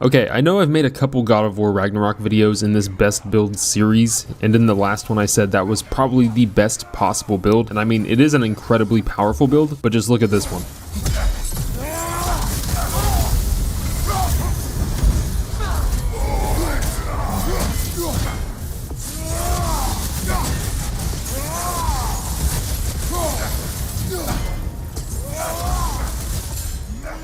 Okay, I know I've made a couple God of War Ragnarok videos in this best build series, and in the last one I said that was probably the best possible build, and I mean it is an incredibly powerful build, but just look at this one.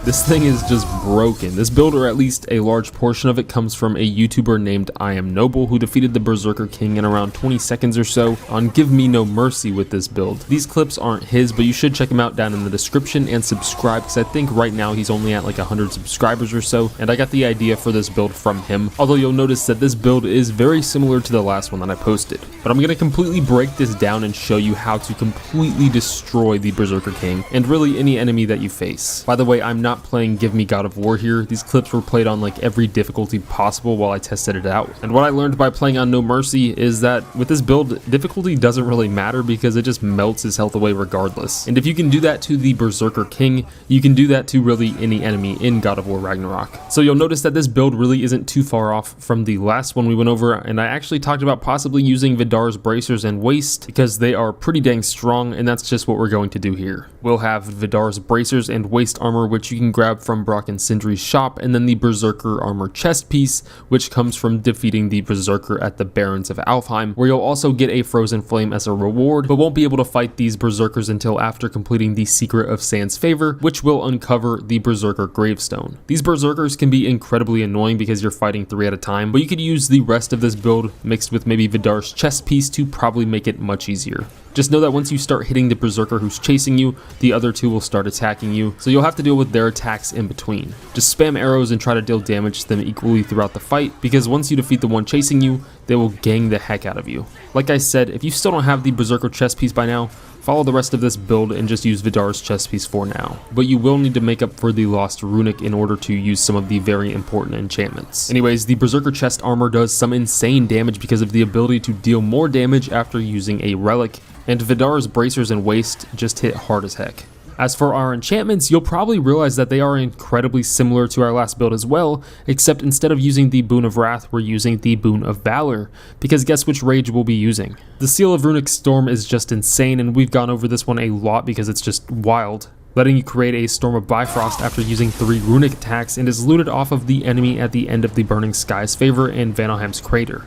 This thing is just broken. This build, or at least a large portion of it, comes from a YouTuber named IamNoble who defeated the Berserker King in around 20 seconds or so on Give Me No Mercy with this build. These clips aren't his, but you should check him out down in the description and subscribe, because I think right now he's only at like 100 subscribers or so, and I got the idea for this build from him, although you'll notice that this build is very similar to the last one that I posted. But I'm going to completely break this down and show you how to completely destroy the Berserker King, and really any enemy that you face. By the way, I'm not playing Give Me God of War here. These clips were played on like every difficulty possible while I tested it out. And what I learned by playing on No Mercy is that with this build, difficulty doesn't really matter because it just melts his health away regardless. And if you can do that to the Berserker King, you can do that to really any enemy in God of War Ragnarok. So you'll notice that this build really isn't too far off from the last one we went over, and I actually talked about possibly using Vidar's Bracers and Waist because they are pretty dang strong, and that's just what we're going to do here. We'll have Vidar's Bracers and Waist armor, which you can grab from Brock and Sindri's shop, and then the Berserker armor chest piece, which comes from defeating the Berserker at the Barrens of Alfheim, where you'll also get a Frozen Flame as a reward, but won't be able to fight these Berserkers until after completing the Secret of Sand's Favor, which will uncover the Berserker Gravestone. These Berserkers can be incredibly annoying because you're fighting 3 at a time, but you could use the rest of this build mixed with maybe Vidar's chest piece to probably make it much easier. Just know that once you start hitting the Berserker who's chasing you, the other two will start attacking you, so you'll have to deal with their attacks in between. Just spam arrows and try to deal damage to them equally throughout the fight, because once you defeat the one chasing you, they will gang the heck out of you. Like I said, if you still don't have the Berserker chest piece by now, follow the rest of this build and just use Vidar's chest piece for now. But you will need to make up for the lost Runic in order to use some of the very important enchantments. Anyways, the Berserker chest armor does some insane damage because of the ability to deal more damage after using a Relic, and Vidar's Bracers and Waist just hit hard as heck. As for our enchantments, you'll probably realize that they are incredibly similar to our last build as well, except instead of using the Boon of Wrath, we're using the Boon of Valor, because guess which rage we'll be using? The Seal of Runic Storm is just insane, and we've gone over this one a lot because it's just wild, letting you create a Storm of Bifrost after using 3 runic attacks, and is looted off of the enemy at the end of the Burning Skies Favor and Vanaheim's Crater.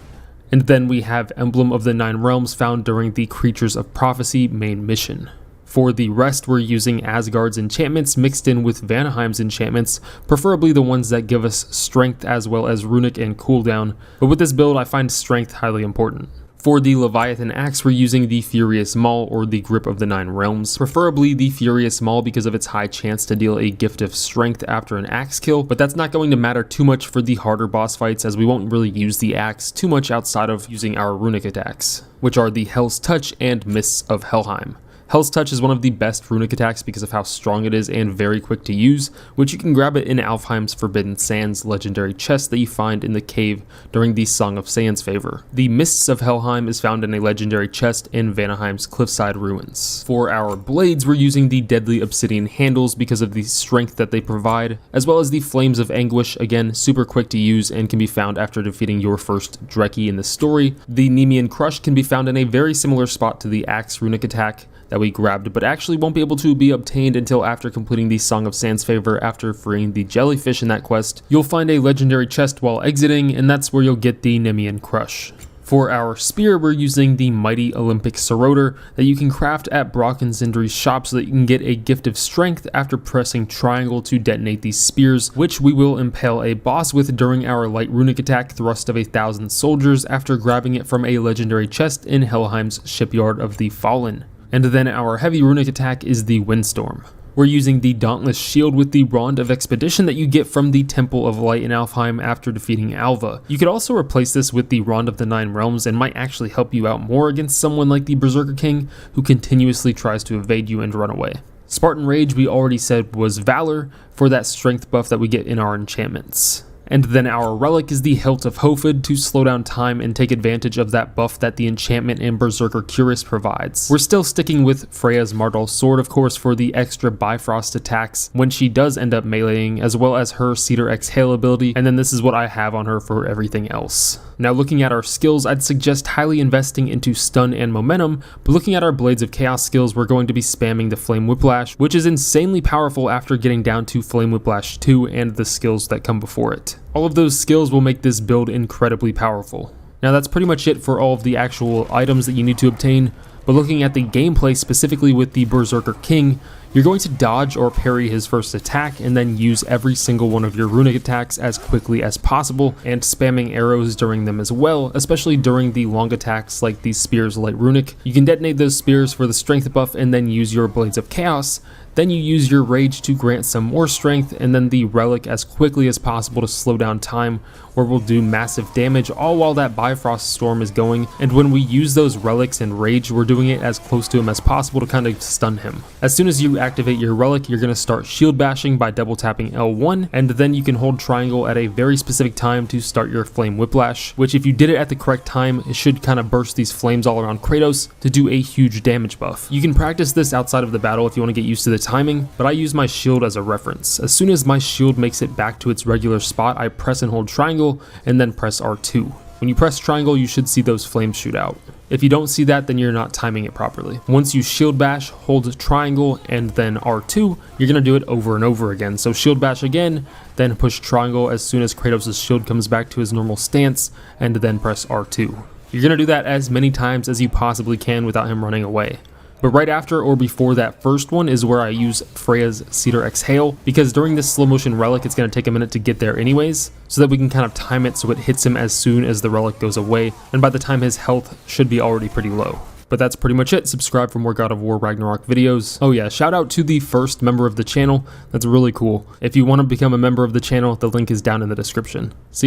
And then we have Emblem of the Nine Realms found during the Creatures of Prophecy main mission. For the rest, we're using Asgard's enchantments mixed in with Vanaheim's enchantments, preferably the ones that give us strength as well as runic and cooldown, but with this build I find strength highly important. For the Leviathan Axe, we're using the Furious Maul or the Grip of the Nine Realms, preferably the Furious Maul because of its high chance to deal a Gift of Strength after an axe kill, but that's not going to matter too much for the harder boss fights as we won't really use the axe too much outside of using our runic attacks, which are the Hell's Touch and Mists of Helheim. Hell's Touch is one of the best runic attacks because of how strong it is and very quick to use, which you can grab it in Alfheim's Forbidden Sands legendary chest that you find in the cave during the Song of Sand's Favor. The Mists of Helheim is found in a legendary chest in Vanaheim's Cliffside Ruins. For our blades, we're using the Deadly Obsidian handles because of the strength that they provide, as well as the Flames of Anguish, again super quick to use and can be found after defeating your first Dreki in the story. The Nemean Crush can be found in a very similar spot to the Axe runic attack that we grabbed, but actually won't be able to be obtained until after completing the Song of Sand's Favor after freeing the jellyfish in that quest. You'll find a legendary chest while exiting, and that's where you'll get the Nemean Crush. For our spear, we're using the Mighty Olympic Soroder that you can craft at Brock and Sindri's shop so that you can get a Gift of Strength after pressing triangle to detonate these spears, which we will impale a boss with during our light runic attack Thrust of 1,000 Soldiers after grabbing it from a legendary chest in Helheim's Shipyard of the Fallen. And then our heavy runic attack is the Windstorm. We're using the Dauntless Shield with the Rond of Expedition that you get from the Temple of Light in Alfheim after defeating Alva. You could also replace this with the Rond of the Nine Realms and might actually help you out more against someone like the Berserker King who continuously tries to evade you and run away. Spartan Rage we already said was Valor for that strength buff that we get in our enchantments. And then our Relic is the Hilt of Hofud to slow down time and take advantage of that buff that the enchantment in Berserker Cuirass provides. We're still sticking with Freya's Mardal Sword, of course, for the extra Bifrost attacks when she does end up meleeing, as well as her Cedar Exhale ability, and then this is what I have on her for everything else. Now looking at our skills, I'd suggest highly investing into stun and momentum, but looking at our Blades of Chaos skills, we're going to be spamming the Flame Whiplash, which is insanely powerful after getting down to Flame Whiplash 2 and the skills that come before it. All of those skills will make this build incredibly powerful. Now that's pretty much it for all of the actual items that you need to obtain, but looking at the gameplay specifically with the Berserker King, you're going to dodge or parry his first attack and then use every single one of your runic attacks as quickly as possible, and spamming arrows during them as well, especially during the long attacks like these Spears Light Runic. You can detonate those spears for the strength buff and then use your Blades of Chaos. Then you use your Rage to grant some more strength, and then the Relic as quickly as possible to slow down time, where we'll do massive damage all while that Bifrost Storm is going. And when we use those Relics and Rage, we're doing it as close to him as possible to kind of stun him. As soon as you activate your Relic, you're going to start shield bashing by double tapping L1, and then you can hold triangle at a very specific time to start your Flame Whiplash, which if you did it at the correct time, it should kind of burst these flames all around Kratos to do a huge damage buff. You can practice this outside of the battle if you want to get used to the timing, but I use my shield as a reference. As soon as my shield makes it back to its regular spot, I press and hold triangle and then press R2. When you press triangle, you should see those flames shoot out. If you don't see that, then you're not timing it properly. Once you shield bash, hold triangle and then R2, you're gonna do it over and over again. So shield bash again, then push triangle as soon as Kratos' shield comes back to his normal stance, and then press R2. You're gonna do that as many times as you possibly can without him running away. But right after or before that first one is where I use Freya's Cedar Exhale, because during this slow motion Relic, it's going to take a minute to get there anyways, so that we can kind of time it so it hits him as soon as the Relic goes away, and by the time his health should be already pretty low. But that's pretty much it. Subscribe for more God of War Ragnarok videos. Oh yeah, shout out to the first member of the channel. That's really cool. If you want to become a member of the channel, the link is down in the description. See ya.